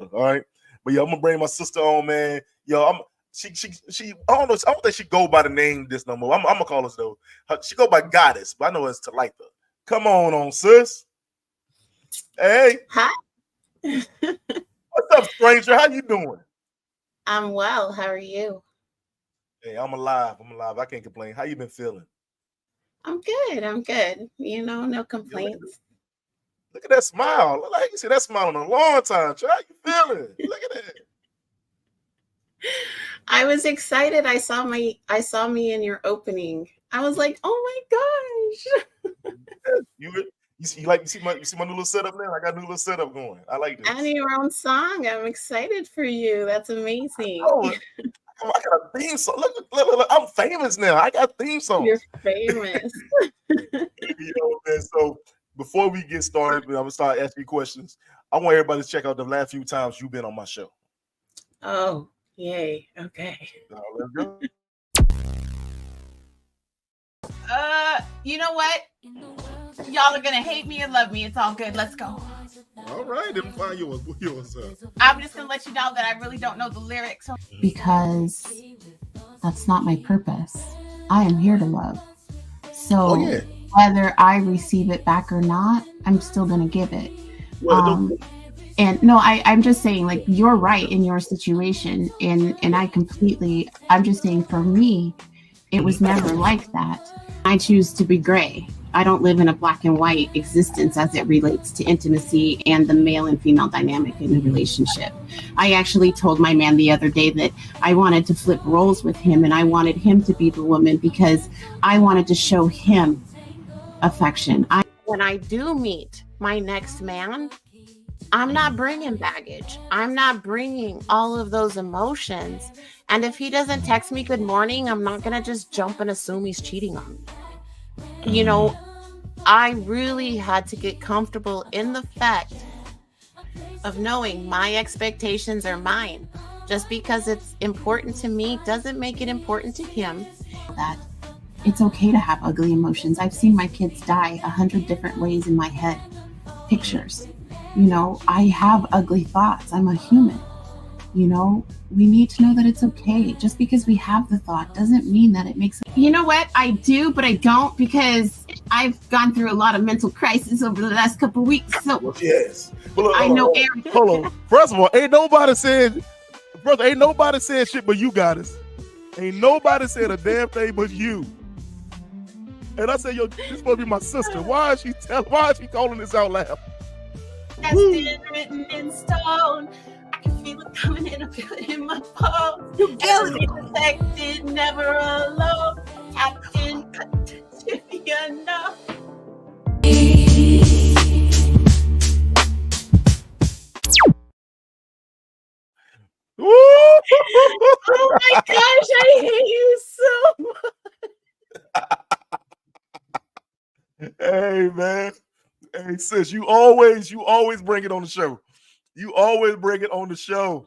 with her. All right, but yo, I'm gonna bring my sister on, man. Yo, she. I don't know. I don't think she go by the name this no more. I'm gonna call her though. She go by Goddess, but I know it's Talitha. Come on, sis. Hey, Hi. what's up, stranger? How you doing? I'm well. How are you? Hey, I'm alive. I can't complain. How you been feeling? I'm good. I'm good. No You complaints. look at that smile. Like you see that smile in a long time. How you feeling? Look at that. I was excited. I saw me in your opening. I was like, "Oh my gosh." You see my new little setup now? I got a new little setup going. I like And this. your own song. I'm excited for you. That's amazing. Oh, I got a theme song. Look, I'm famous now. I got theme You're songs. famous. Man, so before we get started, I'm gonna start asking you questions. I want everybody to check out the last few times you've been on my show. Oh, yay. Okay. Let's go. You know what? Y'all are gonna hate me or love me. It's all good. Let's go. All right, then find yours. I'm just gonna let you know that I really don't know the lyrics. Because that's not my purpose. I am here to love. So whether I receive it back or not, I'm still going to give it. And no, I'm just saying, like, you're right in your situation. And I'm just saying, for me, it was never like that. I choose to be gray. I don't live in a black and white existence as it relates to intimacy and the male and female dynamic in a relationship. I actually told my man the other day that I wanted to flip roles with him, and I wanted him to be the woman because I wanted to show him affection. When I do meet my next man, I'm not bringing baggage. I'm not bringing all of those emotions. And if he doesn't text me good morning, I'm not going to just jump and assume he's cheating on me. I really had to get comfortable in the fact of knowing my expectations are mine. Just because it's important to me doesn't make it important to him. That it's okay to have ugly emotions. I've seen my kids die 100 different ways in my head. Pictures. I have ugly thoughts. I'm a human. We need to know that it's okay. Just because we have the thought doesn't mean that it makes it. You know what? I do, but I don't, because I've gone through a lot of mental crisis over the last couple of weeks. So yes. I know Aaron. Hold on. First of all, ain't nobody said shit but you, Goddess. Ain't nobody said a damn thing but you. And I said, yo, this supposed to be my sister. Why is she calling this out loud? That's been written in stone. I can feel it coming in, I feel it in my bones. Alien protected, never alone. Captain, to the unknown. Oh my gosh, I hate you so much. Hey, man. Hey, sis, you always bring it on the show. You always bring it on the show.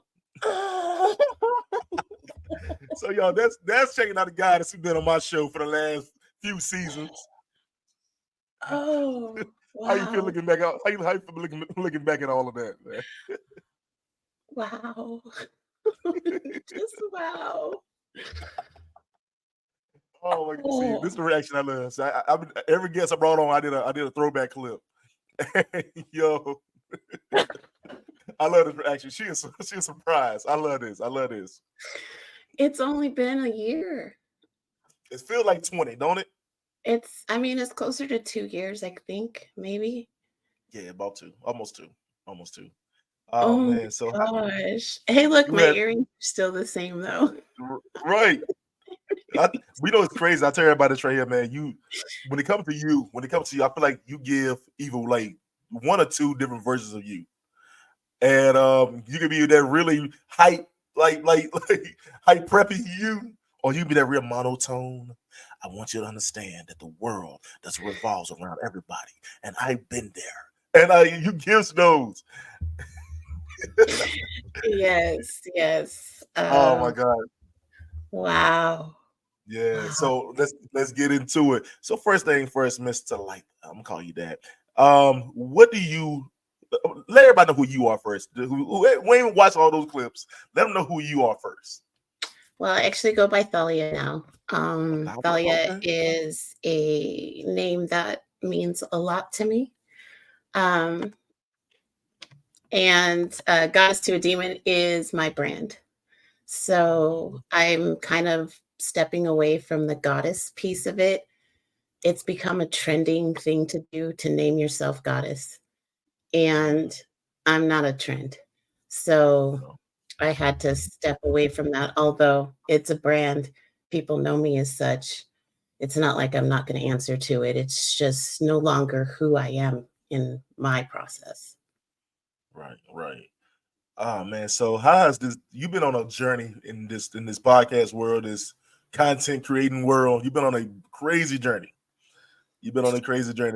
So, y'all, that's checking out the guy that's been on my show for the last few seasons. Oh, wow. How you feel looking back out? How you feel looking back at all of that, man? Wow. Just wow. Oh my God! See, this is the reaction I love. So every guest I brought on, I did a throwback clip. Yo, I love this reaction. She is surprised. I love this. It's only been a year. It feels like 20, don't it? It's closer to 2 years, I think, maybe. Yeah, about 2, almost 2. Oh man! So gosh. Hey, look, my earrings are still the same though. Right. We know it's crazy. I tell everybody this right here, man. When it comes to you, I feel like you give either like 1 or 2 different versions of you, and you can be that really hype, like hype preppy you, or you can be that real monotone. I want you to understand that the world doesn't revolves around everybody, and I've been there, and you give those. Yes. Oh my God! Wow. Yeah, so let's get into it. So first thing first, Mr. Light, I'm gonna call you that. What do you let everybody know who you are first. Who ain't watch all those clips, let them know who you are first. Well, I actually go by Thalia now. Thalia Okay. is a name that means a lot to me. And Goddess to a Demon is my brand. So I'm kind of stepping away from the goddess piece of it. It's become a trending thing to do, to name yourself goddess. And I'm not a trend. So I had to step away from that. Although it's a brand, people know me as such. It's not like I'm not going to answer to it. It's just no longer who I am in my process. Right. Oh man, so how has this? You've been on a journey in this podcast world, this content creating world. You've been on a crazy journey.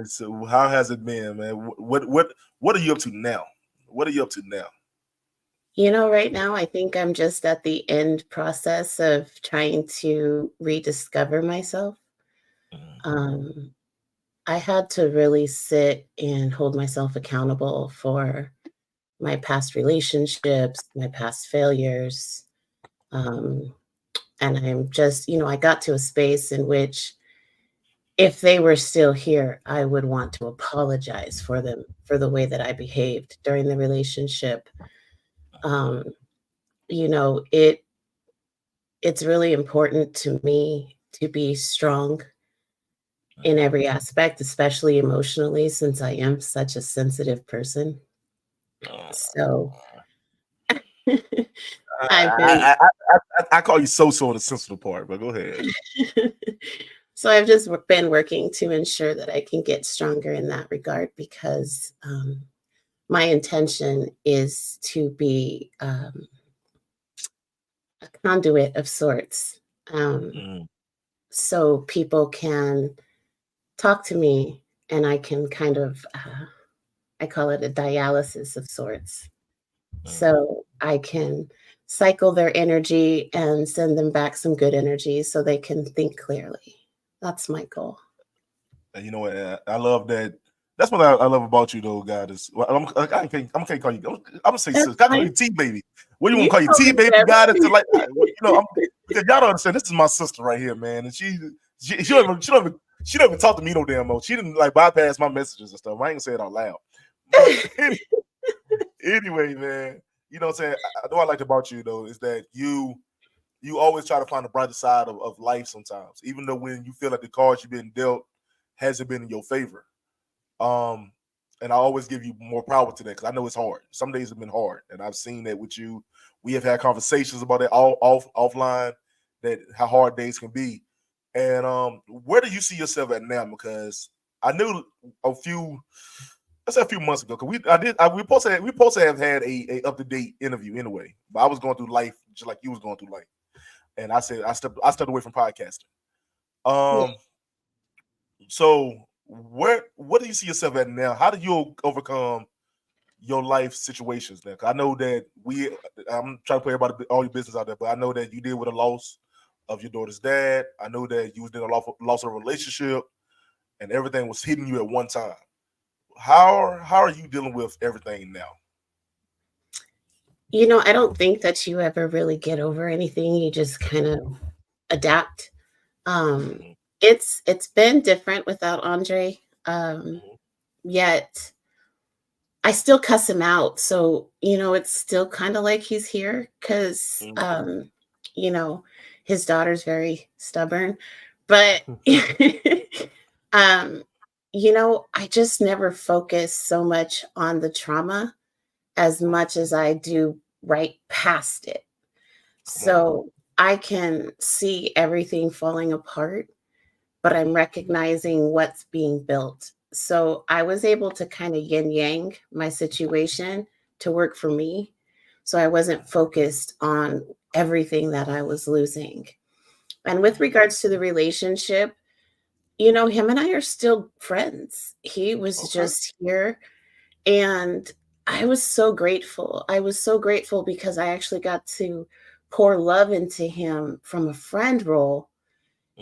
So how has it been, man? What are you up to now? Right now I think I'm just at the end process of trying to rediscover myself. I had to really sit and hold myself accountable for my past relationships, my past failures. And I'm just, I got to a space in which if they were still here, I would want to apologize for them for the way that I behaved during the relationship. It's really important to me to be strong in every aspect, especially emotionally, since I am such a sensitive person. So I call you so the sensitive part, but go ahead. So I've just been working to ensure that I can get stronger in that regard, because my intention is to be a conduit of sorts. So people can talk to me and I can kind of, I call it a dialysis of sorts. So I can cycle their energy and send them back some good energy so they can think clearly. That's my goal. And you know what? I love that. That's what I love about you, though, Goddess. Well, I'm can't call you. I'm gonna say sis. I call you T baby. What do you want to call you? T baby, Goddess. Because y'all don't understand. This is my sister right here, man, and she don't even talk to me no damn more. She didn't bypass my messages and stuff. I ain't gonna say it out loud. But anyway, man, you know what I'm saying? What I liked about you, though, is that you always try to find the brighter side of life sometimes, even though when you feel like the cards you've been dealt hasn't been in your favor. And I always give you more power to that, because I know it's hard. Some days have been hard, and I've seen that with you. We have had conversations about it offline, that how hard days can be. And where do you see yourself at now? Because I knew a few months ago, because we supposed to have had a up-to-date interview anyway, but I was going through life just like you was going through life, and I said I stepped away from podcasting. So what do you see yourself at now? How do you overcome your life situations now? Because I know that I'm trying to play all your business out there, but I know that you deal with a loss of your daughter's dad. I know that you was in a loss of a relationship, and everything was hitting you at one time. How are you dealing with everything now? I don't think that you ever really get over anything. You just kind of adapt. It's been different without Andre. Yet I still cuss him out. So, it's still kind of like he's here, because, his daughter's very stubborn. But, I just never focus so much on the trauma as much as I do right past it. So I can see everything falling apart, but I'm recognizing what's being built. So I was able to kind of yin yang my situation to work for me. So I wasn't focused on everything that I was losing. And with regards to the relationship, him and I are still friends. He was just here, and I was so grateful. Because I actually got to pour love into him from a friend role,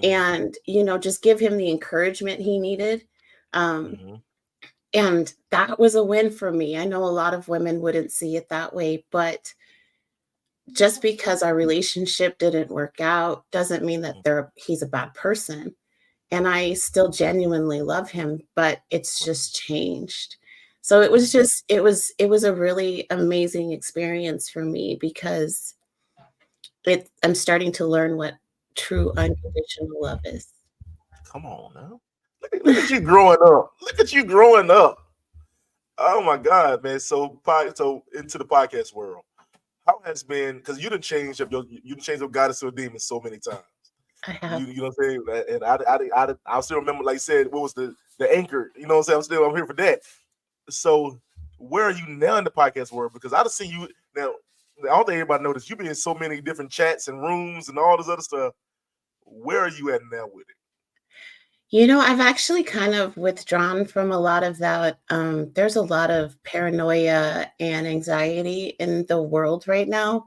and just give him the encouragement he needed. And that was a win for me. I know a lot of women wouldn't see it that way, but just because our relationship didn't work out doesn't mean that he's a bad person. And I still genuinely love him, but it's just changed. So it was a really amazing experience for me because I'm starting to learn what true unconditional love is. Come on now. Look at you growing up. Look at you growing up. Oh my God, man. So into the podcast world. How has been, because you done changed up your goddess to a demon so many times. I have. You know what I'm saying? And I still remember, like you said, what was the anchor? You know what I'm saying? I'm here for that. So where are you now in the podcast world? Because I just see you now. I don't think everybody noticed you be in so many different chats and rooms and all this other stuff. Where are you at now with it? You know, I've actually kind of withdrawn from a lot of that. There's a lot of paranoia and anxiety in the world right now,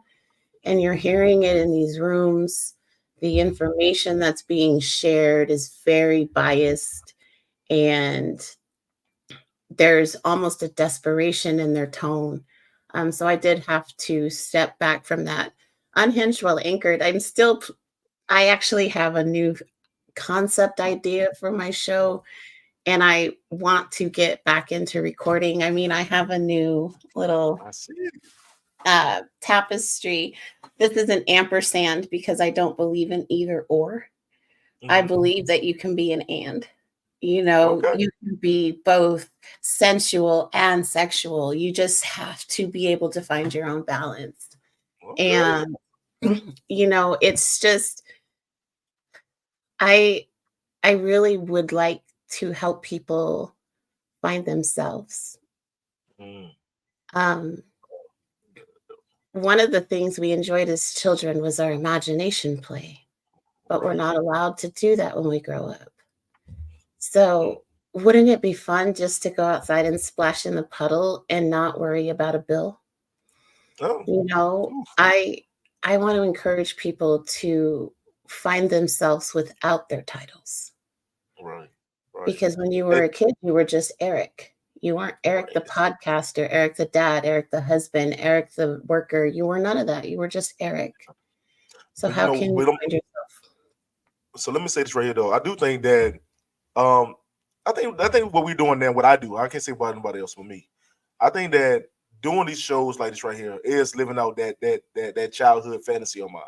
and you're hearing it in these rooms. The information that's being shared is very biased, and there's almost a desperation in their tone. So I did have to step back from that. Unhinged while anchored, I actually have a new concept idea for my show, and I want to get back into recording. I mean, I have a new little tapestry. This is an ampersand because I don't believe in either or. I believe that you can be an and. You know, you can be both sensual and sexual. You just have to be able to find your own balance. And, you know, it's just, I really would like to help people find themselves. One of the things we enjoyed as children was our imagination play, but we're not allowed to do that when we grow up. So wouldn't it be fun just to go outside and splash in the puddle and not worry about a bill? You know, I want to encourage people to find themselves without their titles. Right. Because when you were a kid, you were just Eric. You weren't Eric the podcaster, Eric the dad, Eric the husband, Eric the worker. You were none of that. You were just Eric. So how can you find yourself? So let me say this right here, though. I do think that I think what we're doing now, what I do, I can't say about anybody else but me. I think that doing these shows like this right here is living out that childhood fantasy of mine.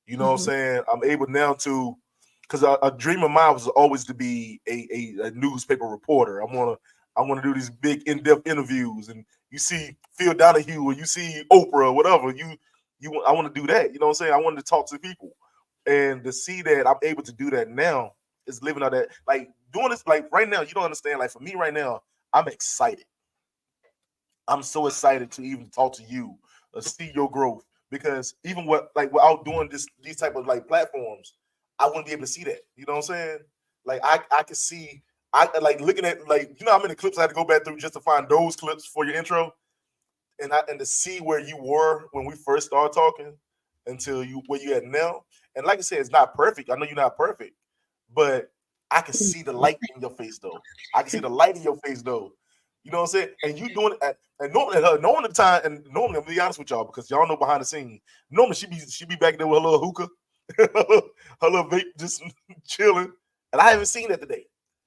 You know what I'm saying? I'm able now to, because a dream of mine was always to be a newspaper reporter. I want to do these big in-depth interviews, and you see Phil Donahue or you see Oprah or whatever. I want to do that. You know what I'm saying? I wanted to talk to people, and to see that I'm able to do that now is living out that, like doing this, like right now. You don't understand. Like for me right now, I'm excited. I'm so excited to even talk to you, see your growth, because even without doing these type of like platforms, I wouldn't be able to see that. You know what I'm saying? Like I can see, I like looking at, like, you know how many clips I had to go back through just to find those clips for your intro, and to see where you were when we first started talking until where you at now. And like I said, it's not perfect. I know you're not perfect, but I can see the light in your face though. I can see the light in your face though. You know what I'm saying? And you doing it and normally knowing the time, and normally I'm gonna be honest with y'all because y'all know behind the scenes. Normally she be back there with her little hookah, her little vape, just chilling. And I haven't seen that today.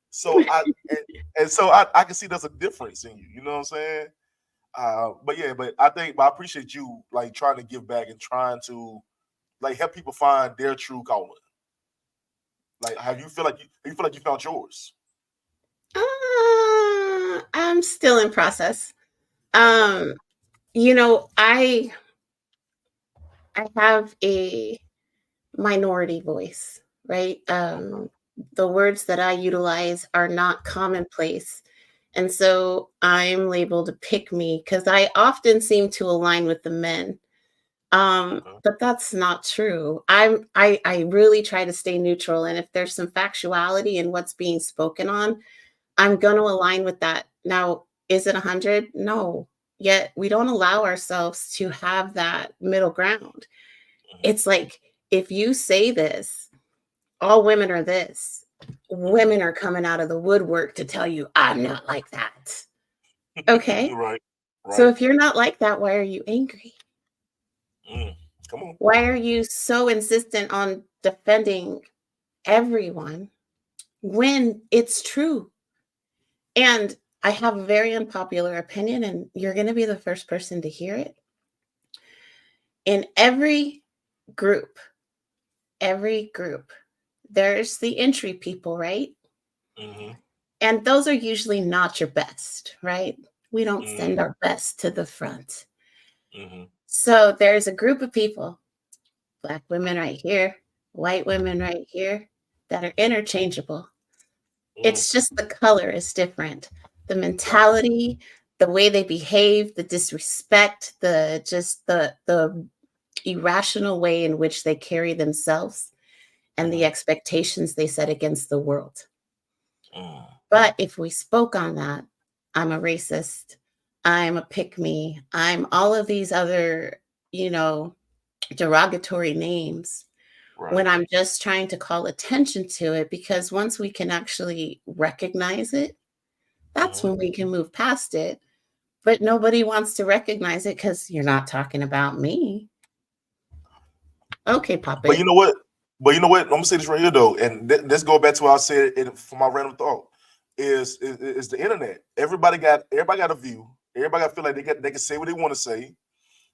So I can see there's a difference in you. You know what I'm saying? But I appreciate you like trying to give back and trying to like help people find their true calling. Like, have you feel like you found yours? I'm still in process. You know, I have a minority voice, right? The words that I utilize are not commonplace. And so I'm labeled a pick me because I often seem to align with the men. But that's not true. I really try to stay neutral. And if there's some factuality in what's being spoken on, I'm going to align with that. Now, is it 100? No. Yet we don't allow ourselves to have that middle ground. It's like, if you say this, all women are this, women are coming out of the woodwork to tell you, I'm not like that. Okay. Right. So if you're not like that, why are you angry? Come on. Why are you so insistent on defending everyone when it's true? And I have a very unpopular opinion, and you're going to be the first person to hear it. In every group, there's the entry people, right? And those are usually not your best, right? We don't send our best to the front. So there's a group of people, Black women right here, white women right here, that are interchangeable. It's just the color is different. The mentality, the way they behave, the disrespect, the irrational way in which they carry themselves, and the expectations they set against the world. But if we spoke on that, I'm a racist, I'm a pick-me, I'm all of these other, derogatory names, when I'm just trying to call attention to it, because once we can actually recognize it, that's when we can move past it. But nobody wants to recognize it because you're not talking about me. Okay, Papa. But you know what? I'm gonna say this right here though, and let's go back to what I said for my random thought. Is the internet? Everybody got a view. Everybody got to feel like they can say what they want to say.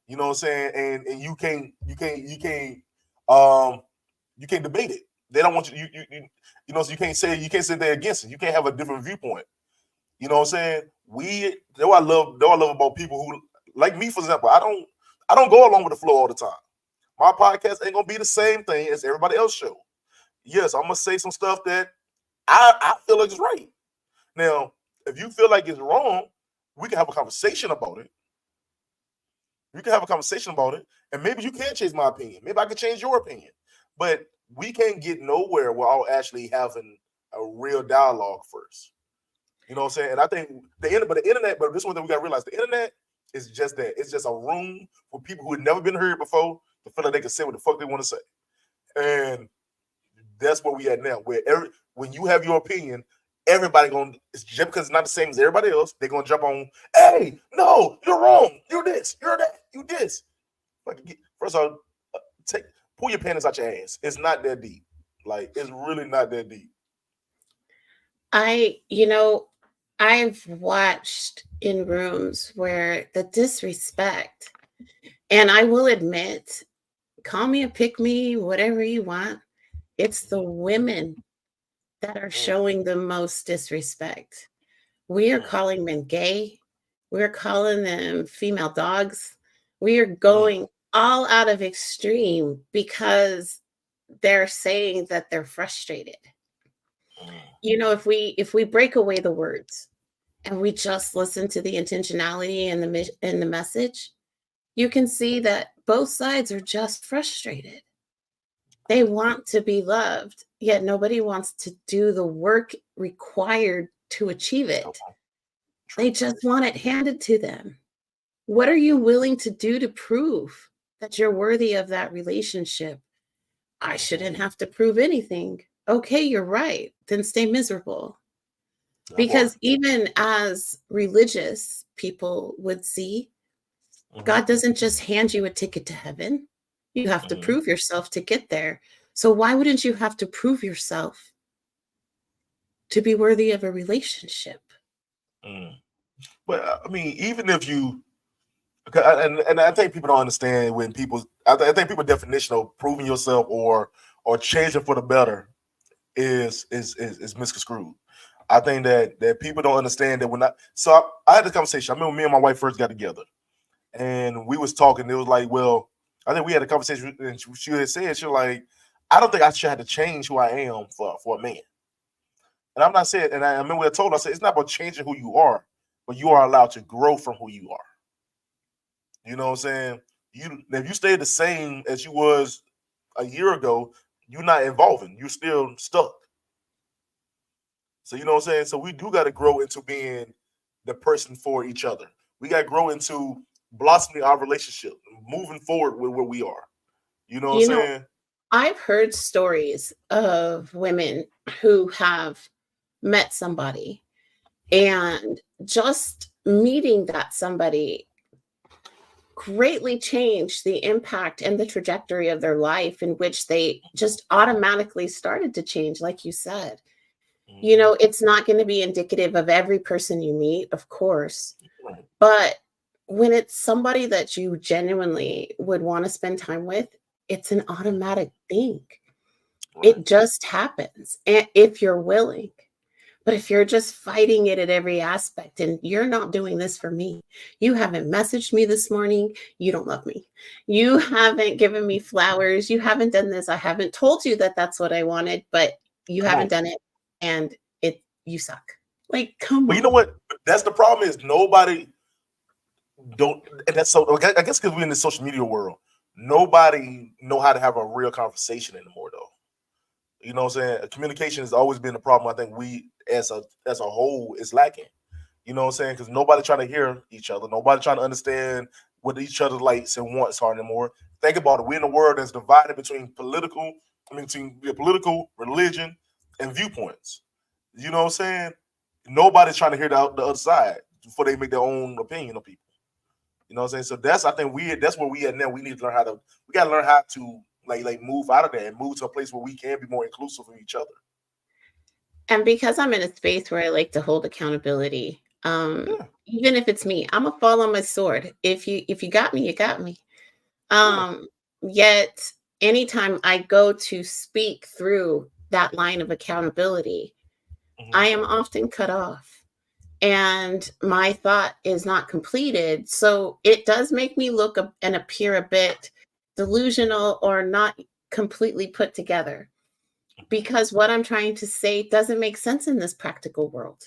You know what I'm saying? And you can't debate it. They don't want you. So you can't say they're against it. You can't have a different viewpoint. You know what I'm saying? Though I love about people who like me, for example. I don't go along with the flow all the time. My podcast ain't gonna be the same thing as everybody else's show. Yes, I'm gonna say some stuff that I feel like is right. Now, if you feel like it's wrong, we can have a conversation about it. And maybe you can change my opinion. Maybe I can change your opinion. But we can't get nowhere without actually having a real dialogue first. You know what I'm saying? And I think the internet, but this one thing we gotta realize, the internet is just that. It's just a room for people who had never been heard before to feel like they can say what the fuck they want to say. And that's where we at now. Where when you have your opinion, everybody it's just because it's not the same as everybody else, they're gonna jump on, hey, no, you're wrong. You're this, you're that, you this. First of all, pull your panties out your ass. It's not that deep. Like, it's really not that deep. I've watched in rooms where the disrespect, and I will admit, call me a pick me, whatever you want, it's the women that are showing the most disrespect. We are calling men gay. We're calling them female dogs. We are going all out of extreme because they're saying that they're frustrated. If we break away the words and we just listen to the intentionality and the message, you can see that both sides are just frustrated. They want to be loved, yet nobody wants to do the work required to achieve it. They just want it handed to them. What are you willing to do to prove that you're worthy of that relationship? I shouldn't have to prove anything. Okay, you're right. Then stay miserable. Because even as religious people would see, God doesn't just hand you a ticket to heaven. You have to prove yourself to get there. So why wouldn't you have to prove yourself to be worthy of a relationship? But I mean, even if you, and I think people don't understand when I think people's definition of proving yourself or changing for the better is misconstrued. I think that people don't understand that I had this conversation. I remember me and my wife first got together, and we was talking. It was like, well, I think we had a conversation, and she had said, she was like, I don't think I should have to change who I am for a man. And I'm not saying, and I remember I told her, I said, it's not about changing who you are, but you are allowed to grow from who you are. You know what I'm saying? If you stay the same as you was a year ago, you're not evolving. You're still stuck. So you know what I'm saying? So we do got to grow into being the person for each other. We got to grow into blossoming our relationship, moving forward with where we are. You know what I'm saying? I've heard stories of women who have met somebody and just meeting that somebody greatly changed the impact and the trajectory of their life, in which they just automatically started to change, like you said. You know, it's not going to be indicative of every person you meet, of course, Right. but when it's somebody that you genuinely would want to spend time with, it's an automatic thing. Right. It just happens, and if you're willing. But if you're just fighting it at every aspect and you're not doing this for me, you haven't messaged me this morning, you don't love me. You haven't given me flowers, you haven't done this. I haven't told you that that's what I wanted, but you Come haven't on. done it, and you suck. Like, come But on. you know what? That's the problem, is nobody don't, and that's so, I guess because we're in the social media world, nobody know how to have a real conversation anymore, though. You know what I'm saying? Communication has always been a problem. I think we as a whole is lacking. You know what I'm saying? Because nobody trying to hear each other. Nobody trying to understand what each other likes and wants are anymore. Think about it. We're in a world that's divided between between political, religion, and viewpoints. You know what I'm saying? Nobody's trying to hear the other side before they make their own opinion of people. You know what I'm saying? So I think that's where we at now. We need to learn we gotta learn how to like move out of that and move to a place where we can be more inclusive of each other. And because I'm in a space where I like to hold accountability, Yeah. even if it's me, I'm gonna fall on my sword. If you got me, you got me. Yet anytime I go to speak through that line of accountability, I am often cut off and my thought is not completed. So it does make me look and appear a bit delusional or not completely put together, because what I'm trying to say doesn't make sense in this practical world.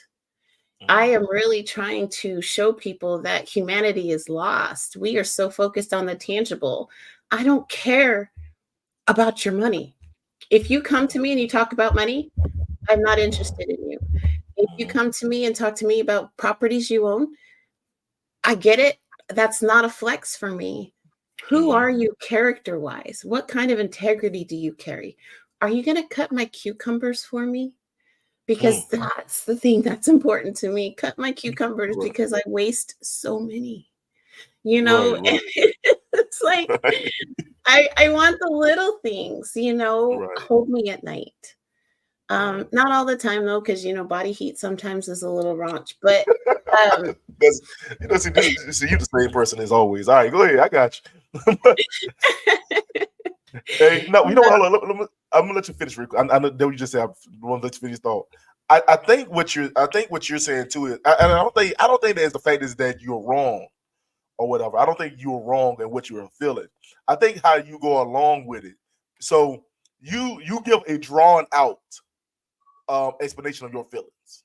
I am really trying to show people that humanity is lost. We are so focused on the tangible. I don't care about your money. If you come to me and you talk about money, I'm not interested in you. If you come to me and talk to me about properties you own, I get it. That's not a flex for me. Who are you character-wise? What kind of integrity do you carry? Are you going to cut my cucumbers for me? Because that's the thing that's important to me. Cut my cucumbers because I waste so many. You know, Right. it's like I want the little things, hold me at night. Not all the time though, because body heat sometimes is a little raunch, but see, you the same person as always. All right, go ahead. I got you. Hey, no, you know what? Hold on. I'm gonna let you finish. I know that you just said. I want to let you finish thought. I think what you're saying too is, I don't think that the fact is that you're wrong or whatever. I don't think you're wrong in what you're feeling. I think how you go along with it. So you give a drawn out explanation of your feelings.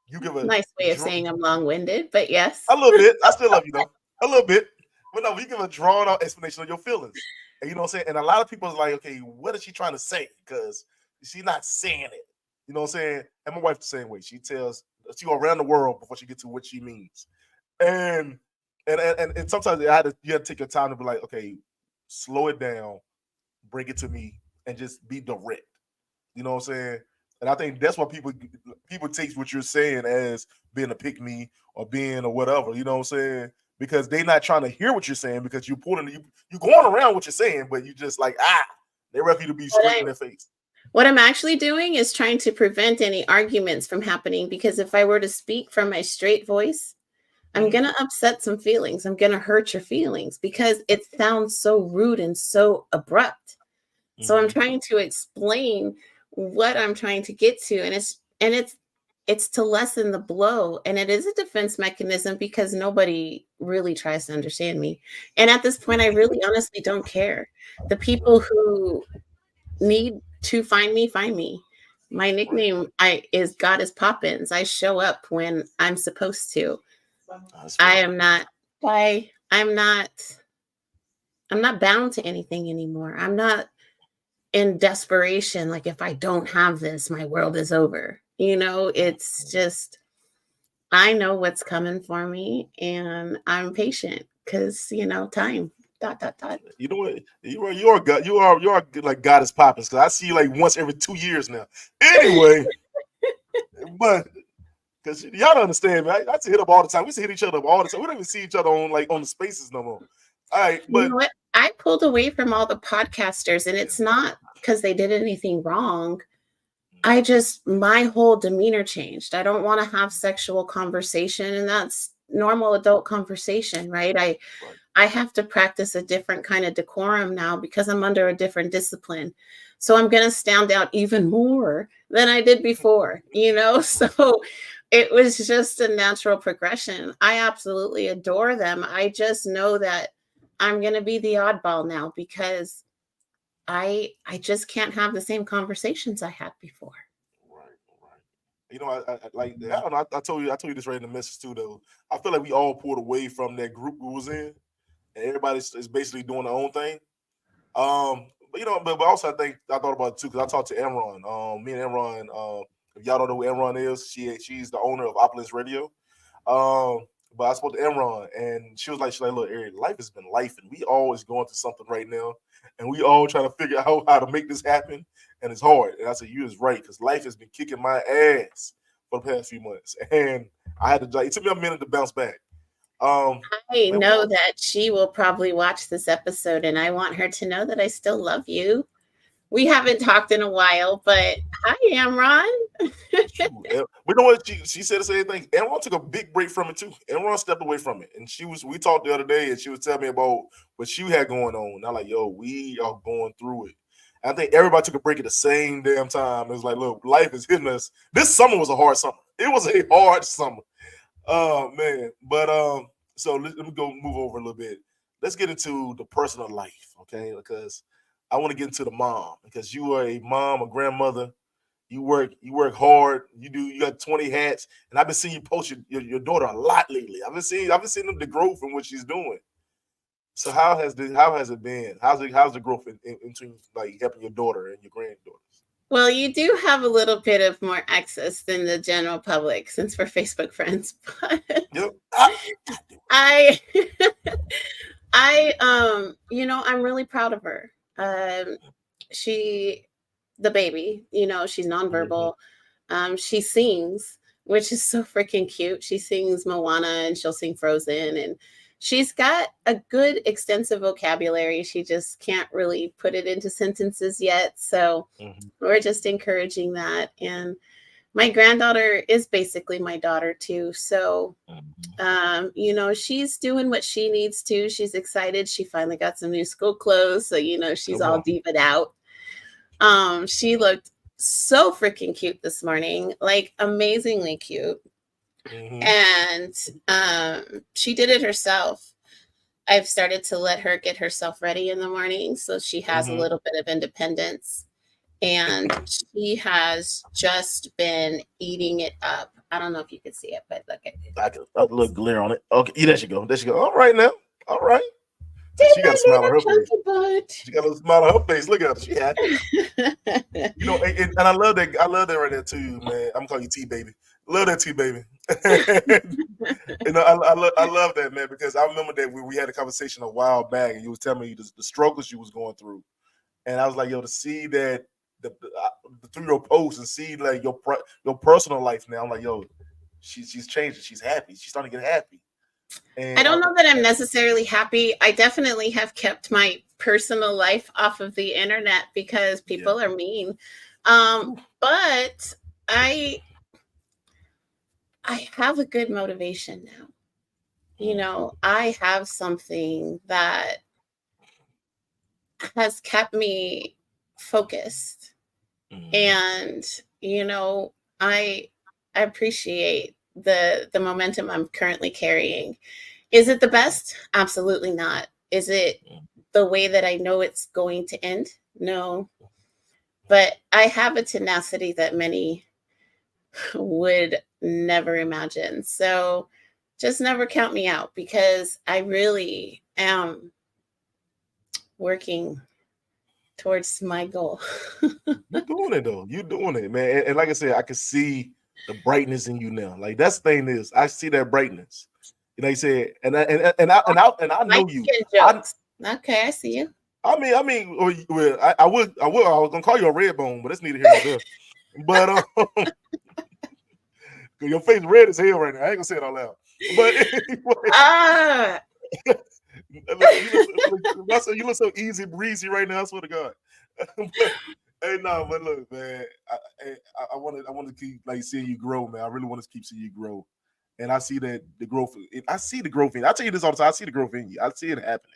You give a nice way of saying I'm long-winded, but yes. A little bit. I still love you though. A little bit. But no, you give a drawn out explanation of your feelings. And you know what I'm saying? And a lot of people is like, okay, what is she trying to say? Because she's not saying it. You know what I'm saying? And my wife's the same way. She go around the world before she gets to what she means. And sometimes you have to take your time to be like, okay, slow it down, bring it to me, and just be direct. You know what I'm saying? And I think that's why people take what you're saying as being a pick me or being or whatever. You know what I'm saying? Because they're not trying to hear what you're saying, because you're going around what you're saying, but you just like, they're ready to be straight in their face. What I'm actually doing is trying to prevent any arguments from happening, because if I were to speak from my straight voice, I'm going to upset some feelings. I'm going to hurt your feelings because it sounds so rude and so abrupt. So I'm trying to explain what I'm trying to get to. And it's to lessen the blow. And it is a defense mechanism because nobody really tries to understand me. And at this point, I really honestly don't care. The people who need to find me. My nickname is God is Poppins. I show up when I'm supposed to. I'm not bound to anything anymore. I'm not in desperation. Like, if I don't have this, my world is over. It's just, I know what's coming for me and I'm patient because, time. You know what? You are like Goddess Poppins, because I see you like once every 2 years now. Anyway, but because y'all don't understand, man. I used to hit up all the time. We used to hit each other up all the time. We don't even see each other on the spaces no more. All right, but you know what? I pulled away from all the podcasters, and it's not because they did anything wrong. My whole demeanor changed. I don't want to have sexual conversation, and that's normal adult conversation, right? I have to practice a different kind of decorum now because I'm under a different discipline. So I'm going to stand out even more than I did before, So it was just a natural progression. I absolutely adore them. I just know that I'm going to be the oddball now because I just can't have the same conversations I had before. Right. I don't know. I told you this right in the message too, though. I feel like we all pulled away from that group we was in, and everybody is basically doing their own thing. But also I thought about it too, because I talked to Emron. Me and Emron. If y'all don't know who Emron is, she's the owner of Opulence Radio. But I spoke to Emron, and she was like, look, Eric, life has been life, and we always going through something right now, and we all trying to figure out how to make this happen, and it's hard. And I said, you is right, because life has been kicking my ass for the past few months, and it took me a minute to bounce back. I know that she will probably watch this episode, and I want her to know that I still love you. We haven't talked in a while, but hi, Emron. We know what she said the same thing. Emron took a big break from it too. Emron stepped away from it, and we talked the other day, and she was telling me about what she had going on. And I'm like, yo, we are going through it. And I think everybody took a break at the same damn time. It was like, look, life is hitting us. This summer was a hard summer. It was a hard summer. Oh man, but so let me move over a little bit. Let's get into the personal life, okay? Because I want to get into the mom, because you are a mom, a grandmother. You work hard. You got 20 hats, and I've been seeing you post your daughter a lot lately. I've been seeing the growth in what she's doing. So how has it been? How's the growth into like helping your daughter and your granddaughters? Well, you do have a little bit of more access than the general public since we're Facebook friends. But yep. I'm really proud of her. The baby, she's nonverbal. She sings, which is so freaking cute. She sings Moana, and she'll sing Frozen, and she's got a good extensive vocabulary. She just can't really put it into sentences yet. So we're just encouraging that. And my granddaughter is basically my daughter too. So, she's doing what she needs to. She's excited. She finally got some new school clothes. So, she's all diva'd out. She looked so freaking cute this morning, like amazingly cute. And she did it herself. I've started to let her get herself ready in the morning, so she has a little bit of independence. And she has just been eating it up. I don't know if you can see it, but look at it. I can look glare on it. Okay, yeah, there she go. All right now. All right. She got a smile on her face. She got a smile on her face. Look at her. She happy. And I love that. I love that right there too, man. I'm calling you T baby. Love that T baby. I love that, man, because I remember that we had a conversation a while back, and you was telling me the struggles you was going through, and I was like, yo, to see that through your posts and see like your personal life now, I'm like, yo, she's changing. She's happy. She's starting to get happy. And I don't know that I'm necessarily happy. I definitely have kept my personal life off of the internet because people are mean. But I have a good motivation now. I have something that has kept me focused. And, I appreciate the momentum I'm currently carrying. Is it the best? Absolutely not. Is it the way that I know it's going to end? No. But I have a tenacity that many would never imagine. So just never count me out, because I really am working towards my goal. You're doing it though. You're doing it, man. And like I said, I can see the brightness in you now. Like that's the thing is, I see that brightness. You said, and I know you. Okay, I see you. I was gonna call you a red bone, but that's neither here nor there. But your face red as hell right now. I ain't gonna say it out loud. But anyway, you look so easy breezy right now. I swear to God. But look, man, I want to keep like seeing you grow, man. I really want to keep seeing you grow, and I see that the growth. I see the growth in you. I tell you this all the time. I see the growth in you. I see it happening.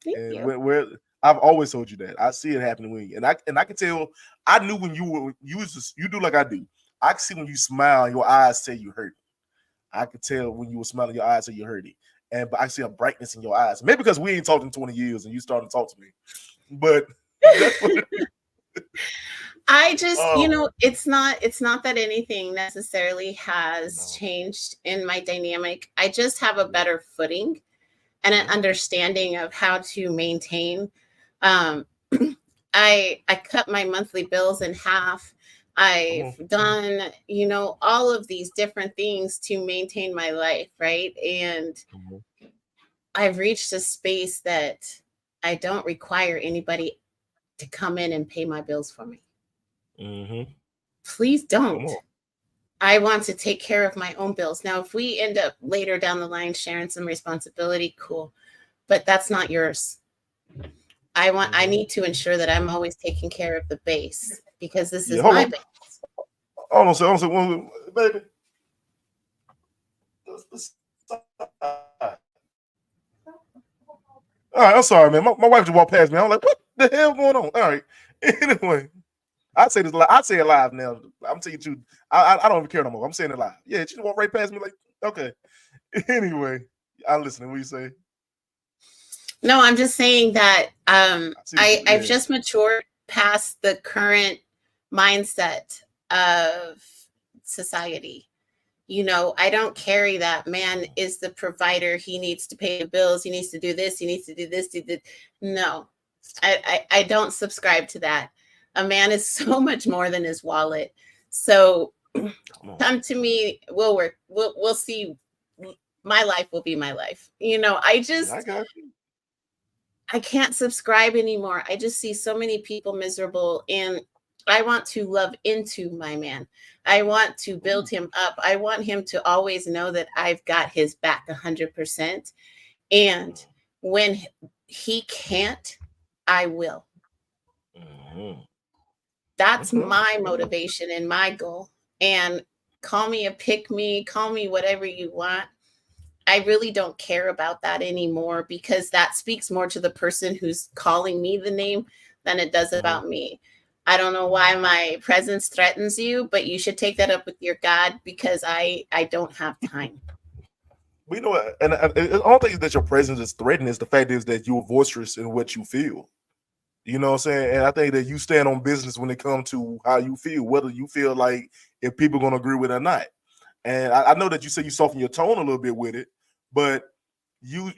Thank and you. where I've always told you that I see it happening with you, and I can tell. I knew when you do like I do. I can see when you smile, your eyes say you hurt. I could tell when you were smiling, your eyes say you hurt it, but I see a brightness in your eyes. Maybe because we ain't talked in 20 years, and you started to talk to me, but that's what it is. I just, it's not that anything necessarily has changed in my dynamic. I just have a better footing and an understanding of how to maintain. I cut my monthly bills in half. I've done, all of these different things to maintain my life, right? And I've reached a space that I don't require anybody to come in and pay my bills for me. Please don't. I want to take care of my own bills. Now, if we end up later down the line sharing some responsibility, cool. But that's not yours. I need to ensure that I'm always taking care of the base because this is my base. Hold on, baby. All right, I'm sorry, man. My wife just walked past me. I'm like, what the hell going on? All right. Anyway, I say this. I say it live now. I'm telling you, I don't even care no more. I'm saying it live. Yeah, she just walked right past me. Like, okay. Anyway, I'm listening. What you say? No, I'm just saying that I've just matured past the current mindset of society. I don't carry that man is the provider. He needs to pay the bills. He needs to do this. He needs to do this. No, I don't subscribe to that. A man is so much more than his wallet. So come to me. We'll work. We'll see. My life will be my life. I got you. I can't subscribe anymore. I just see so many people miserable, and I want to love into my man. I want to build him up. I want him to always know that I've got his back 100%. And when he can't, I will. That's my motivation and my goal. And call me a pick me, call me whatever you want. I really don't care about that anymore because that speaks more to the person who's calling me the name than it does about me. I don't know why my presence threatens you, but you should take that up with your God because I don't have time. We know, and I don't think that your presence is threatening. It's the fact is that you're boisterous in what you feel. You know what I'm saying? And I think that you stand on business when it comes to how you feel, whether you feel like if people are going to agree with it or not. And I know that you say you soften your tone a little bit with it, but you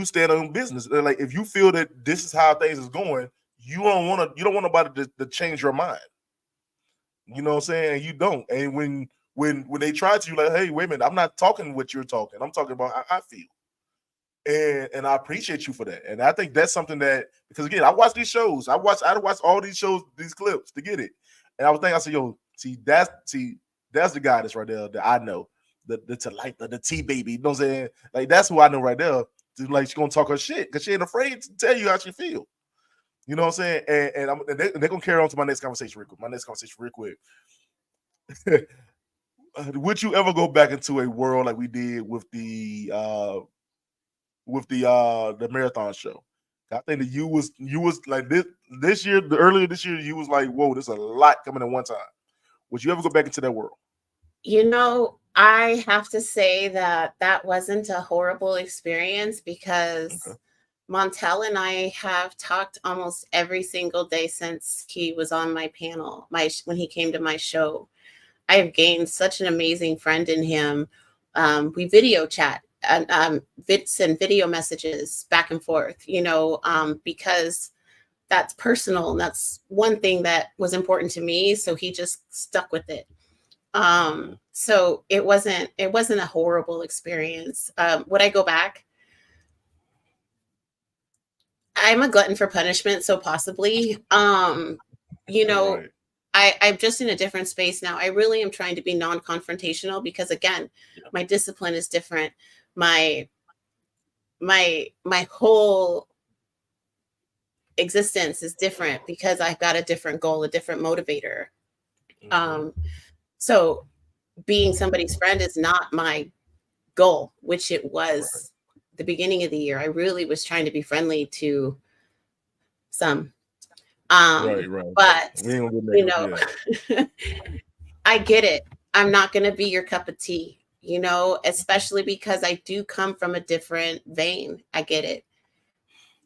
stand on business. Like if you feel that this is how things is going, you don't want nobody to change your mind. You know what I'm saying? You don't. And when they try to, you like, hey, wait a minute, I'm not talking what you're talking. I'm talking about how I feel. And I appreciate you for that. And I think that's something that, because again, I watch these shows. I watch all these shows, these clips to get it. And I was thinking, I said, yo, that's the guy that's right there that I know. The T baby. You know what I'm saying? Like that's who I know right there. Like she's gonna talk her shit because she ain't afraid to tell you how she feel. You know what I'm saying? And they're gonna carry on to my next conversation real quick. Would you ever go back into a world like we did with the marathon show? I think that you was like this year, earlier this year, you was like, whoa, there's a lot coming at one time. Would you ever go back into that world? I have to say that wasn't a horrible experience because Montel and I have talked almost every single day since he was on my panel, when he came to my show. I have gained such an amazing friend in him. We video chat and send video messages back and forth, because that's personal. And that's one thing that was important to me. So he just stuck with it. So it wasn't a horrible experience. Would I go back? I'm a glutton for punishment, so possibly. You know, Right. I'm just in a different space now. I really am trying to be non-confrontational because again, Yeah. my discipline is different. My whole existence is different because I've got a different goal, a different motivator. So being somebody's friend is not my goal, which it was the beginning of the year. I really was trying to be friendly to some. Right. But We ain't gonna get you negative, know, I get it. I'm not going to be your cup of tea, you know, especially because I do come from a different vein. I get it.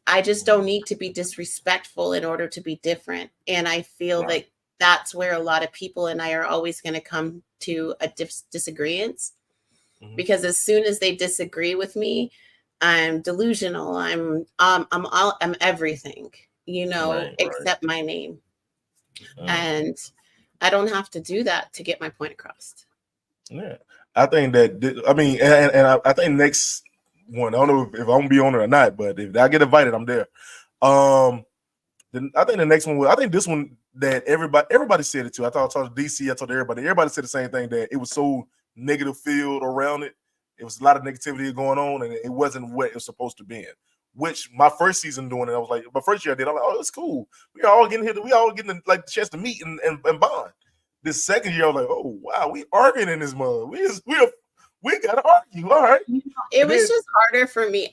I just don't need to be disrespectful in order to be different. And I feel Right. that that's where a lot of people and I are always going to come to a disagreement. Because as soon as they disagree with me, I'm delusional. I'm everything, you know, Right. except my name. And I don't have to do that to get my point across. Yeah, I think that. I mean, and I think next one. I don't know if I'm gonna be on it or not, but if I get invited, I'm there. Then I think the next one. I think this one that everybody said it too. I told DC. I told everybody. Everybody said the same thing, that it was so negative field around it. It was a lot of negativity going on, and it wasn't what it was supposed to be. Which my first season doing it, I was like, my first year I did. I'm like, oh, it's cool. We all getting here. We all getting like the chance to meet and bond. This second year, I was like, oh wow, we arguing in this mug. We gotta argue. All right. It was just harder for me.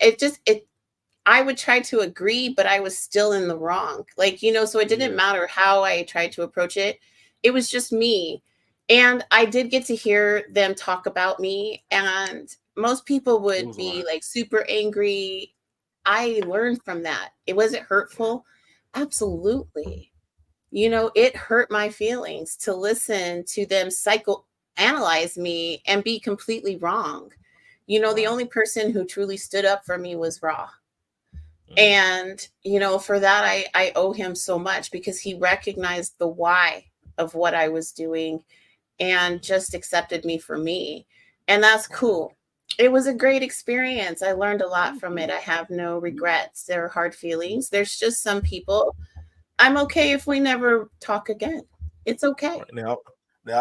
I would try to agree, but I was still in the wrong. Like, you know, so it didn't matter how I tried to approach it. It was just me. And I did get to hear them talk about me. And most people would be like super angry. I learned from that. It wasn't hurtful. Absolutely. You know, it hurt my feelings to listen to them psychoanalyze me and be completely wrong. You know, the only person who truly stood up for me was Raw. And, you know, for that, I owe him so much because he recognized the why of what I was doing and just accepted me for me. And that's cool. It was a great experience. I learned a lot from it. I have no regrets. There are hard feelings. There's just some people. I'm okay if we never talk again. It's okay. Now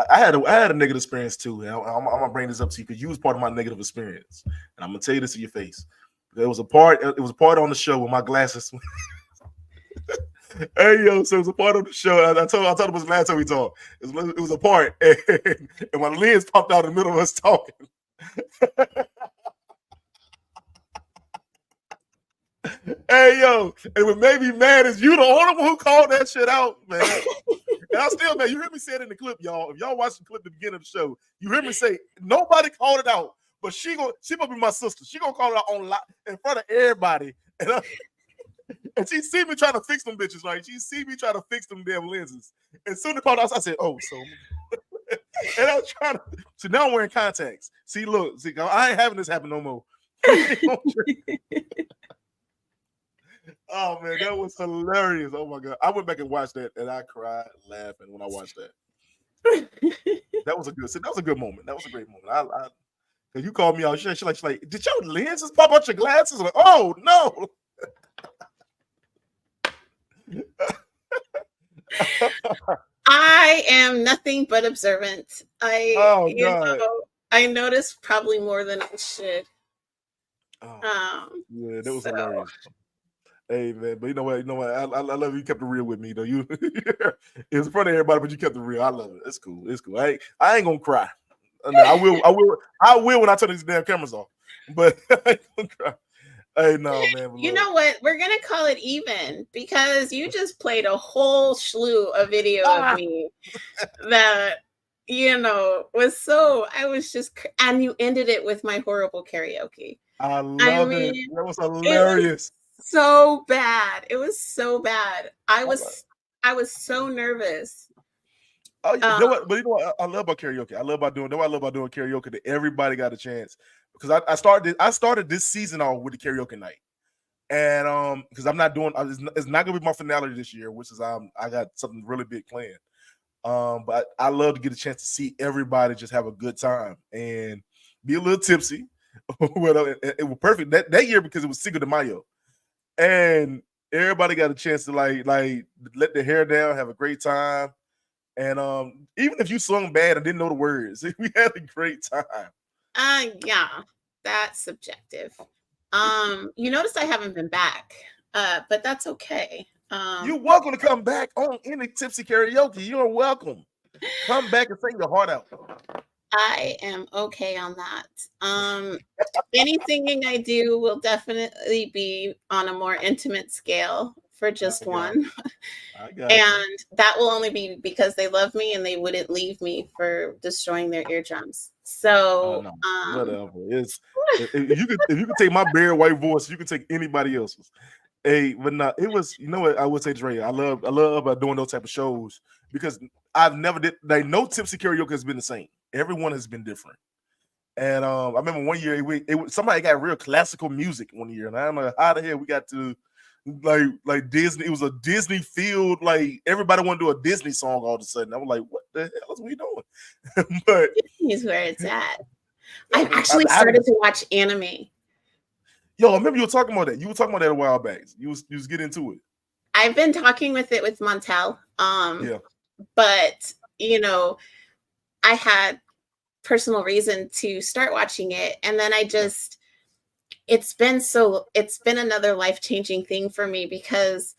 I had a negative experience too. I'm gonna bring this up to you because you was part of my negative experience, and I'm gonna tell you this to your face. There was a part. It was a part on the show with my glasses. Hey yo, so it was a part of the show. I told it was the last time we talked. It was a part, and my lens popped out in the middle of us talking. Hey yo, and what made me mad is you the only one who called that shit out, man. And I still, man, you hear me say it in the clip, y'all. If y'all watch the clip at the beginning of the show, you hear me say nobody called it out, but she gonna be my sister. She gonna call it out on in front of everybody, and she see me trying to fix them bitches, right? She see me trying to fix them damn lenses. And soon as it out, I said, "Oh, so." And I was trying to. So now I'm wearing contacts. See, look, I ain't having this happen no more. Oh man, that was hilarious! Oh my god, I went back and watched that, and I cried laughing when I watched that. That was a good moment. That was a great moment. I you called me out. She's like, did your lenses pop out your glasses? I'm like, oh no. I am nothing but observant. I noticed probably more than I should. Yeah, that was hilarious. Hey man, but you know what? I love you. Kept it real with me though. You it was in front of everybody, but you kept it real. I love it. It's cool. It's cool. I ain't gonna cry. I will when I turn these damn cameras off. But I ain't gonna cry. Hey, no, man. You know what? We're gonna call it even because you just played a whole slew of video of me that was so. I was just, and you ended it with my horrible karaoke. I love it. That was hilarious. So bad. It was so bad. I was so nervous. Oh, you know what? But you know what I love about karaoke? I love about doing karaoke that everybody got a chance. Because I started this season off with the karaoke night. And because I'm not doing it's not gonna be my finale this year, which is I got something really big planned. But I love to get a chance to see everybody just have a good time and be a little tipsy. Well, it was perfect that year because it was Cinco de Mayo. And everybody got a chance to like let their hair down, have a great time. And even if you sung bad and didn't know the words, we had a great time. Yeah, that's subjective. You notice I haven't been back, but that's okay. You're welcome to come back on any Tipsy Karaoke. You're welcome. Come back and sing your heart out. I am okay on that. Any singing I do will definitely be on a more intimate scale for just one. And that will only be because they love me and they wouldn't leave me for destroying their eardrums. So whatever. It's if you could take my bare white voice, you could take anybody else's. But not it was, you know what I would say, Dre. I love about doing those type of shows because I've never did no Tipsy Karaoke has been the same. Everyone has been different. And I remember one year somebody got real classical music one year, and I don't know how the hell we got to like Disney. It was a Disney field, like everybody wanted to do a Disney song all of a sudden. I was like, what the hell is we doing? But Disney's where it's at. I've actually started to watch anime. Yo, I remember you were talking about that. You were talking about that a while back. You was getting into it. I've been talking with Montel. Yeah. But I had personal reason to start watching it, and then it's been another life-changing thing for me because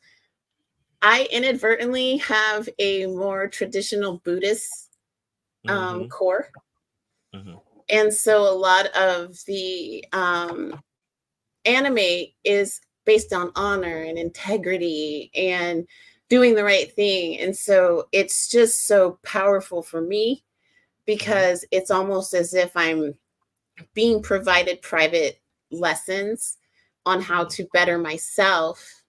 I inadvertently have a more traditional Buddhist core. Mm-hmm. And so a lot of the anime is based on honor and integrity and doing the right thing. And so it's just so powerful for me because it's almost as if I'm being provided private lessons on how to better myself.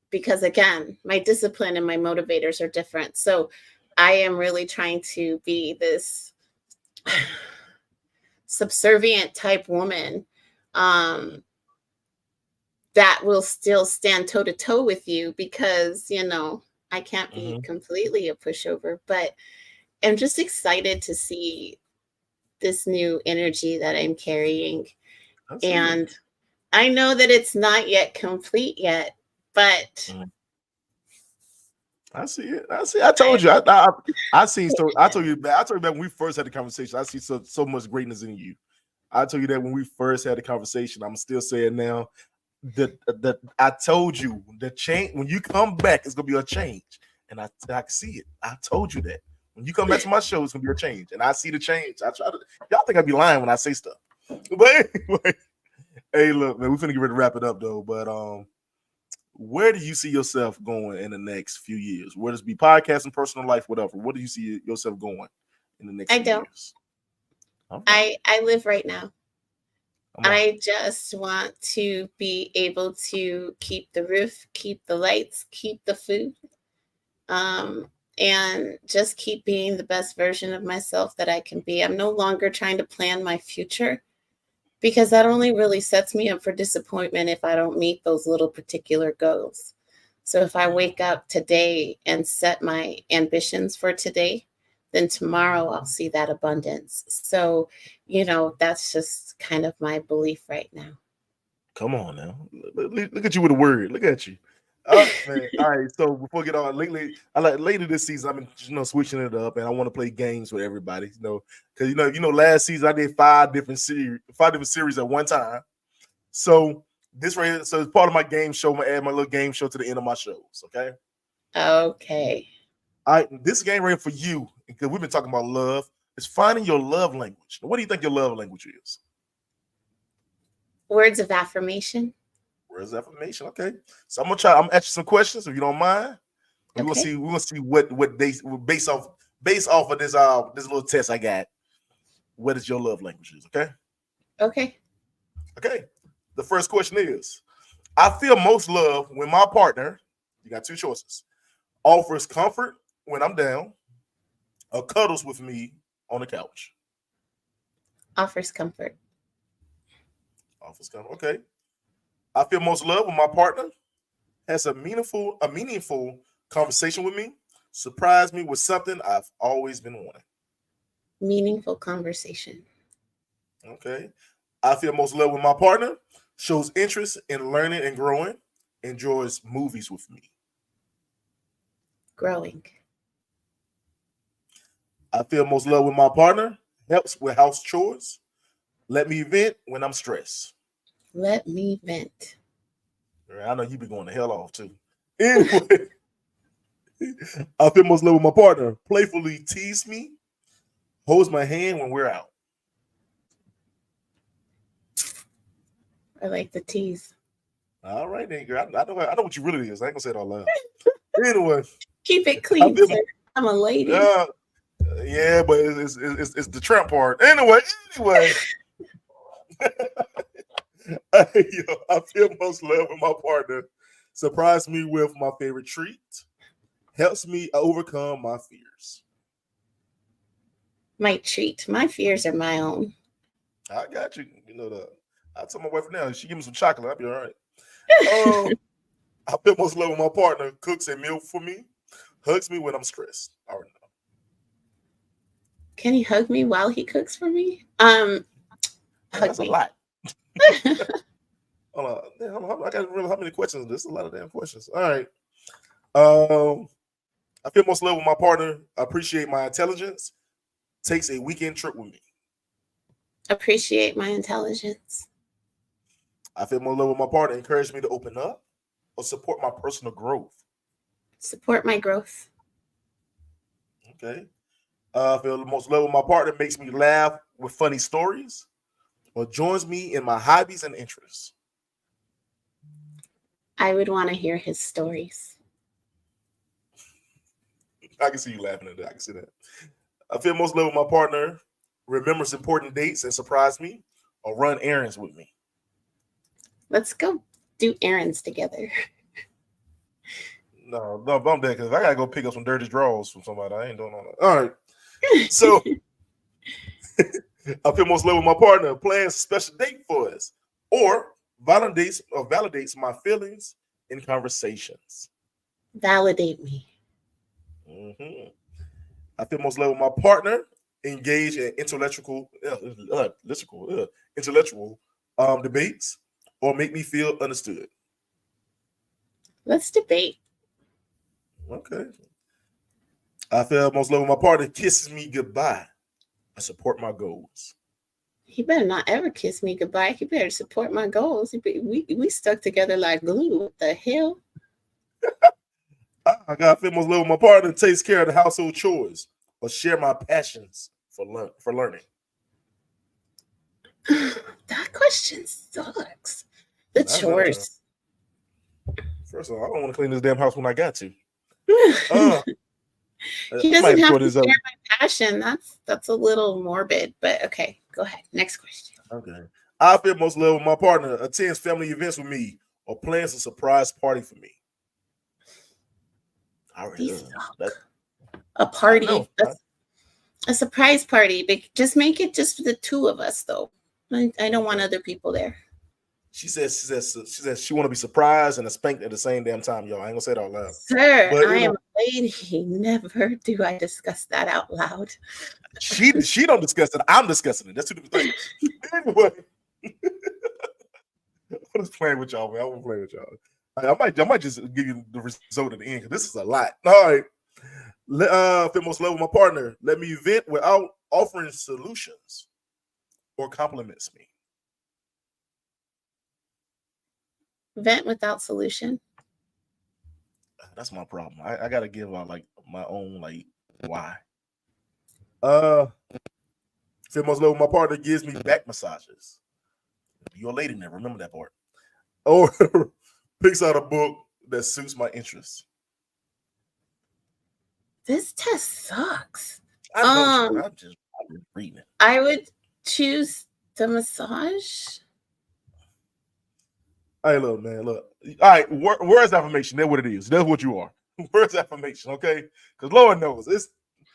Because again, my discipline and my motivators are different. So I am really trying to be this subservient type woman that will still stand toe to toe with you because, I can't be completely a pushover, but I'm just excited to see this new energy that I'm carrying. And I know that it's not yet complete yet, but I see it. I told you. I seen. So I told you back when we first had the conversation. I see so much greatness in you. I told you that when we first had the conversation. I'm still saying now that I told you the change when you come back, it's gonna be a change, and I can see it. I told you that when you come back to my show, it's gonna be a change, and I see the change. Y'all think I be lying when I say stuff, but anyway, hey, look, man, we finna get ready to wrap it up though. But where do you see yourself going in the next few years? Where does it be podcasting, personal life, whatever? Where do you see yourself going in the next few years? Okay. I live right now. I just want to be able to keep the roof, keep the lights, keep the food, and just keep being the best version of myself that I can be. I'm no longer trying to plan my future because that only really sets me up for disappointment if I don't meet those little particular goals. So if I wake up today and set my ambitions for today, then tomorrow I'll see that abundance. So, that's just kind of my belief right now. Come on now. Look at you with a word. Look at you. Oh, man. All right. So before we get on, later this season, I've been switching it up, and I want to play games with everybody. Because last season I did 5 different series at one time. So this right here, so it's part of my game show. I'm gonna add my little game show to the end of my shows. Okay. Okay. All right. This game right here for you, because we've been talking about love. It's finding your love language. What do you think your love language is? Words of affirmation. Words of affirmation. Okay. So I'm gonna ask you some questions if you don't mind. We're gonna see what they based off of this little test I got. What is your love language is? Okay. Okay. The first question is: I feel most love when my partner, you got 2 choices, offers comfort when I'm down, or cuddles with me on the couch. Offers comfort. Offers comfort. Okay. I feel most love when my partner has a meaningful conversation with me, surprise me with something I've always been wanting. Meaningful conversation. Okay. I feel most love when my partner shows interest in learning and growing, enjoys movies with me. Growing. I feel most love with my partner, helps with house chores, let me vent when I'm stressed. Let me vent. I know you be going to hell off too. Anyway, I feel most love with my partner, playfully tease me, holds my hand when we're out. I like the tease. All right, then, girl. I know what you really is. I ain't gonna say it all loud. Anyway, keep it clean, sir. I'm a lady. Yeah, but it's the tramp part. Anyway. I feel most love with my partner. Surprise me with my favorite treat. Helps me overcome my fears. My treat. My fears are my own. I got you. You know I told my wife now. She give me some chocolate. I'll be all right. I feel most love with my partner. Cooks a meal for me. Hugs me when I'm stressed. I already know. Can he hug me while he cooks for me? That's a lot. Hold on. I got to remember how many questions. There's a lot of damn questions. All right. I feel most love with my partner. Appreciate my intelligence. Takes a weekend trip with me. Appreciate my intelligence. I feel more love with my partner. Encourage me to open up or support my personal growth. Support my growth. Okay. I feel the most love with my partner. Makes me laugh with funny stories or joins me in my hobbies and interests. I would want to hear his stories. I can see you laughing at that. I can see that. I feel most love with my partner. Remembers important dates and surprise me or run errands with me. Let's go do errands together. No, I'm dead because I gotta go pick up some dirty drawers from somebody. I ain't doing all that. All right. So I feel most love with my partner. Plans a special date for us or validates my feelings in conversations. Validate me. Mm-hmm. I feel most love with my partner. Engage in intellectual debates or make me feel understood. Let's debate. Okay. I feel most love with my partner. Kisses me goodbye. I support my goals. He better not ever kiss me goodbye. He better support my goals. We stuck together like glue. What the hell? I got feel most love with my partner. Takes care of the household chores or share my passions for learning. That question sucks. The chores. First of all, I don't want to clean this damn house when I got to. He doesn't have to share my passion. That's a little morbid, but okay. Go ahead. Next question. Okay. I feel most love with my partner. Attends family events with me or plans a surprise party for me. A party. A surprise party. Just make it just for the two of us, though. I don't want other people there. She says she want to be surprised and spanked at the same damn time, y'all. I ain't gonna say it out loud. Sir, I am a lady. Never do I discuss that out loud. She don't discuss it. I'm discussing it. That's two different things. Anyway, I'm just playing with y'all, man. I won't play with y'all. I might just give you the result at the end because this is a lot. All right. Feel most love with my partner. Let me vent without offering solutions or compliments me. Vent without solution. That's my problem. I gotta give out like my own why. Feel most love with my partner. Gives me back massages. You're a lady now. Remember that part. Or picks out a book that suits my interests. This test sucks. I'm just reading it. I would choose the massage. Hey, look, man, look. All right, where's affirmation? That's what it is. That's what you are. Where's affirmation? Okay, because Lord knows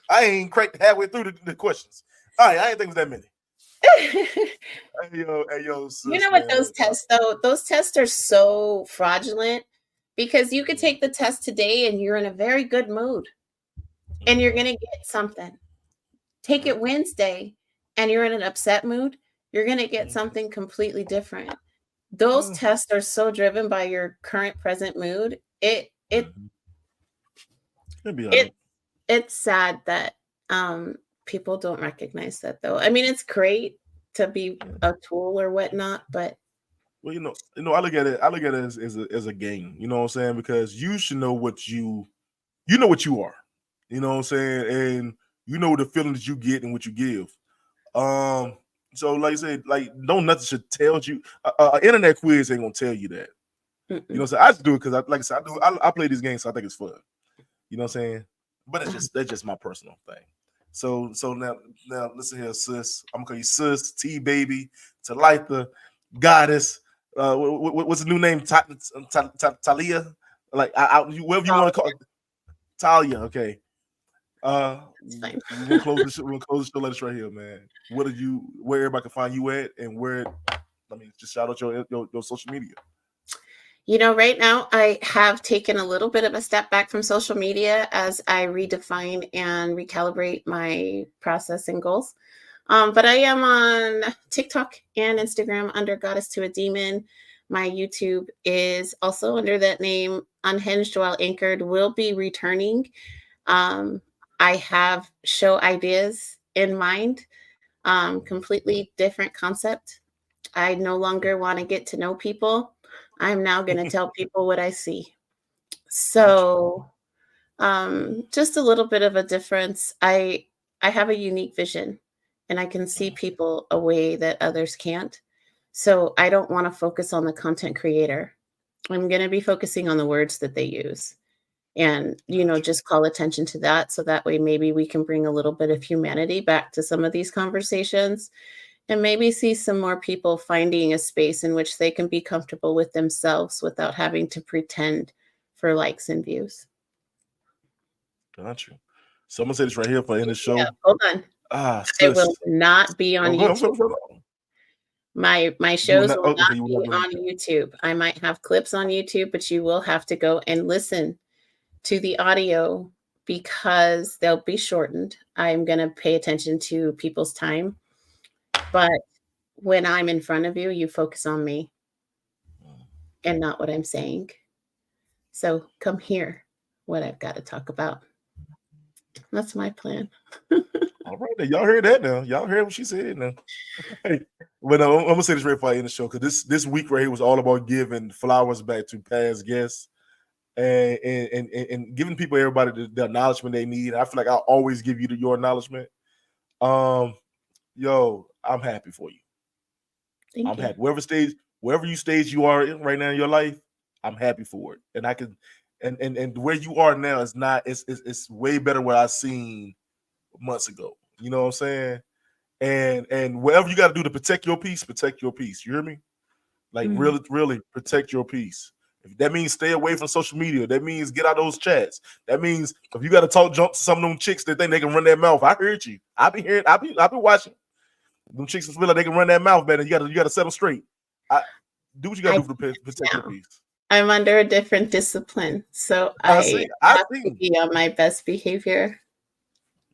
I ain't cracked halfway through the questions. All right, I ain't think it was that many. Hey, sis, you know what, man, those tests though? Those tests are so fraudulent because you could take the test today and you're in a very good mood, and you're gonna get something. Take it Wednesday and you're in an upset mood. You're gonna get something completely different. those tests are so driven by your current present mood. It's sad that people don't recognize that, though. I mean, it's great to be a tool or whatnot, but well, I look at it as a game. You know what I'm saying? Because you should know what you know what you are. You know what I'm saying? And you know the feelings you get and what you give. So like I said, like nothing should tell you. Internet quiz ain't gonna tell you that. You know what I'm saying? I just do it because like I said, I play these games, so I think it's fun. You know what I'm saying? But that's just my personal thing. So now listen here, sis. I'm gonna call you sis, T baby, Talitha, goddess. What's the new name? Talia? Like whatever you want to call it. Talia, okay. We'll close the show. We'll close the show. Let us right here, man. Where everybody can find you at, and just shout out your social media. Right now I have taken a little bit of a step back from social media as I redefine and recalibrate my process and goals. But I am on TikTok and Instagram under Goddess to a Demon. My YouTube is also under that name. Unhinged While Anchored will be returning. I have show ideas in mind, completely different concept. I no longer want to get to know people. I'm now going to tell people what I see. So just a little bit of a difference. I have a unique vision and I can see people a way that others can't. So I don't want to focus on the content creator. I'm going to be focusing on the words that they use and, just call attention to that. So that way, maybe we can bring a little bit of humanity back to some of these conversations and maybe see some more people finding a space in which they can be comfortable with themselves without having to pretend for likes and views. Got you. So I'm going to say this right here for the end of the show. Yeah, hold on. It will not be on YouTube. My shows will not be on YouTube. I might have clips on YouTube, but you will have to go and listen to the audio because they'll be shortened. I'm going to pay attention to people's time. But when I'm in front of you, you focus on me and not what I'm saying. So come hear what I've got to talk about. That's my plan. All right, now y'all heard that now. Y'all heard what she said now. Hey, but I'm gonna say this right before I end the show because this week right here was all about giving flowers back to past guests and giving everybody the acknowledgement they need. I feel like I'll always give you your acknowledgement. Yo, I'm happy for you. I'm happy. Wherever you stage you are in right now in your life, I'm happy for it. And I can and where you are now is not it's way better what I seen months ago. You know what I'm saying? And whatever you got to do to protect your peace. You hear me? Like really protect your peace. If that means stay away from social media, that means get out those chats. That means if you got to talk jump to some of them chicks that think they can run their mouth. I heard you. I be watching. Them chicks feel like they can run that mouth, man. And you got to set them straight. Do what you got to do to protect your peace. I'm under a different discipline, so I have to be on my best behavior.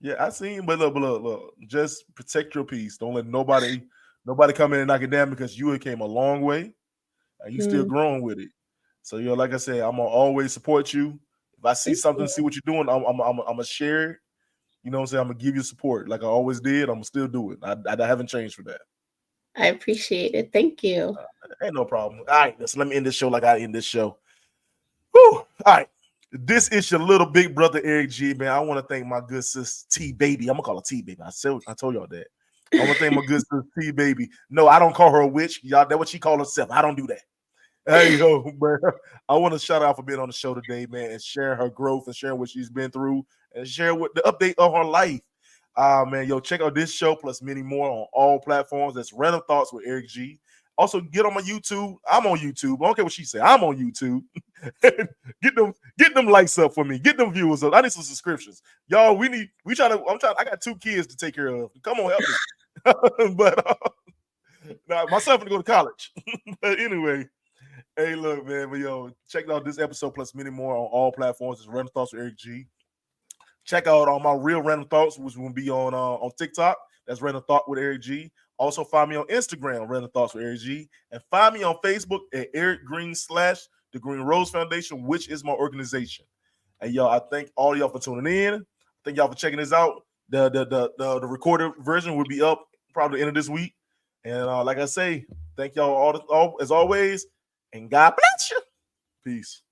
Yeah, I seen, but look, just protect your peace. Don't let nobody come in and knock it down because you came a long way and you still growing with it. So like I said, I'm gonna always support you. If I see something, see what you're doing, I'm gonna share it. You know what I'm saying? I'm gonna give you support like I always did. I'm gonna still do it. I haven't changed for that. I appreciate it. Thank you. Ain't no problem. All right, let me end this show like I end this show. Whew. All right. This is your little big brother, Eric G, man. I want to thank my good sis, T-Baby. I'm going to call her T-Baby. I told y'all that. I want to thank my good sis, T-Baby. No, I don't call her a witch. Y'all, that's what she calls herself. I don't do that. Hey, yo, man. I want to shout out for being on the show today, man, and sharing her growth and sharing what she's been through and share what the update of her life. Man, yo, check out this show plus many more on all platforms. That's Random Thoughts with Eric G. Also, get on my YouTube. I'm on YouTube. I don't care what she said. I'm on YouTube. get them likes up for me. Get them viewers up. I need some subscriptions. Y'all, I got 2 kids to take care of. Come on, help me. But my son gonna go to college. But anyway, hey, look, man. But yo, check out this episode plus many more on all platforms. It's Random Thoughts with Eric G. Check out all my real Random Thoughts, which will be on TikTok. That's Random Thought with Eric G. Also, find me on Instagram, Random Thoughts with Eric G, and find me on Facebook at Eric Green / the Green Rose Foundation, which is my organization. And y'all, I thank all y'all for tuning in. Thank y'all for checking this out. The recorded version will be up probably the end of this week. And like I say, thank y'all all as always, and God bless you. Peace.